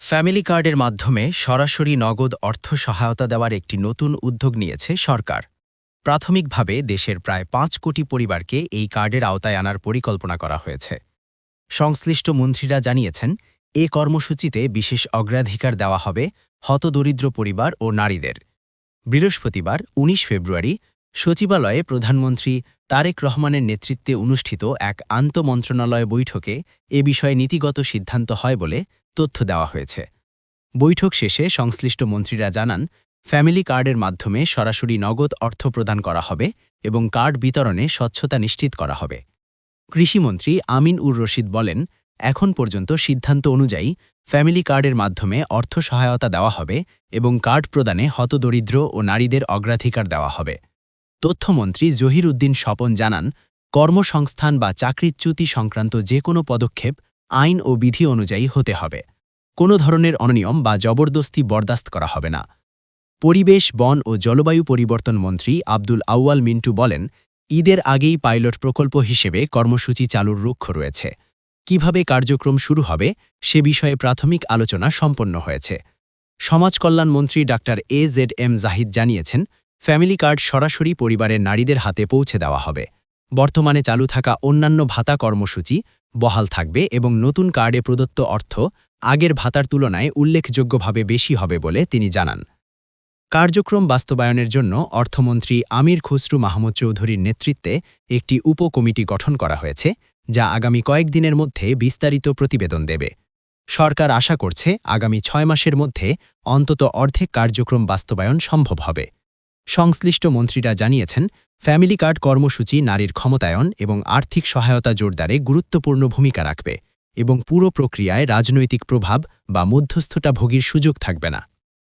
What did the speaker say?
Family কার্ডের মাধ্যমে সরাসরি নগদ অর্থ সহায়তা দেওয়ার একটি নতুন উদ্যোগ নিয়েছে সরকার। প্রাথমিকভাবে দেশের প্রায় ৫ কোটি পরিবারকে এই কার্ডের আওতায় আনার পরিকল্পনা করা হয়েছে। সংশ্লিষ্ট মন্ত্রীরা জানিয়েছেন, এ কর্মসূচিতে বিশেষ অগ্রাধিকার দেওয়া হবে হতদরিদ্র পরিবার ও নারীদের। বৃহস্পতিবার ১৯ ফেব্রুয়ারি সচিবালয়ে প্রধানমন্ত্রী তারেক রহমানের নেতৃত্বে অনুষ্ঠিত এক আন্তঃমন্ত্রণালয় বৈঠকে এ বিষয়ে নীতিগত সিদ্ধান্ত হয় বলে তথ্য দেওয়া হয়েছে। বৈঠক শেষে সংশ্লিষ্ট মন্ত্রীরা জানান, ফ্যামিলি কার্ডের মাধ্যমে সরাসরি নগদ অর্থ প্রদান করা হবে এবং কার্ড বিতরণে স্বচ্ছতা নিশ্চিত করা হবে। কৃষিমন্ত্রী আমিন উর রশিদ বলেন, এখন পর্যন্ত সিদ্ধান্ত অনুযায়ী ফ্যামিলি কার্ডের মাধ্যমে অর্থ সহায়তা দেওয়া হবে এবং কার্ড প্রদানে হতদরিদ্র ও নারীদের অগ্রাধিকার দেওয়া হবে। তথ্যমন্ত্রী জহির উদ্দিন স্বপন জানান, কর্মসংস্থান বা চাকরিচ্যুতি সংক্রান্ত যে কোনো পদক্ষেপ আইন ও বিধি অনুযায়ী হতে হবে। কোনো ধরনের অনিয়ম বা জবরদস্তি বরদাস্ত করা হবে না। পরিবেশ, বন ও জলবায়ু পরিবর্তন মন্ত্রী আব্দুল আউয়াল মিন্টু বলেন, ঈদের আগেই পাইলট প্রকল্প হিসেবে কর্মসূচি চালুর লক্ষ্য রয়েছে। কিভাবে কার্যক্রম শুরু হবে সে বিষয়ে প্রাথমিক আলোচনা সম্পন্ন হয়েছে। সমাজ কল্যাণ মন্ত্রী ডাক্তার AZM জাহিদ জানিয়েছেন, ফ্যামিলি কার্ড সরাসরি পরিবারের নারীদের হাতে পৌঁছে দেওয়া হবে। বর্তমানে চালু থাকা অন্যান্য ভাতা কর্মসূচি বহাল থাকবে এবং নতুন কার্ডে প্রদত্ত অর্থ আগের ভাতার তুলনায় উল্লেখযোগ্যভাবে বেশি হবে বলে তিনি জানান। কার্যক্রম বাস্তবায়নের জন্য অর্থমন্ত্রী আমির খসরু মাহমুদ চৌধুরীর নেতৃত্বে একটি উপকমিটি গঠন করা হয়েছে, যা আগামী কয়েকদিনের মধ্যে বিস্তারিত প্রতিবেদন দেবে। সরকার আশা করছে আগামী ৬ মাসের মধ্যে অন্তত অর্ধেক কার্যক্রম বাস্তবায়ন সম্ভব হবে। সংশ্লিষ্ট মন্ত্রীরা জানিয়েছেন, ফ্যামিলি কার্ড কর্মসূচি নারীর ক্ষমতায়ন এবং আর্থিক সহায়তা জোরদারে গুরুত্বপূর্ণ ভূমিকা রাখবে এবং পুরো প্রক্রিয়ায় রাজনৈতিক প্রভাব বা মধ্যস্থতাভোগীর সুযোগ থাকবে না।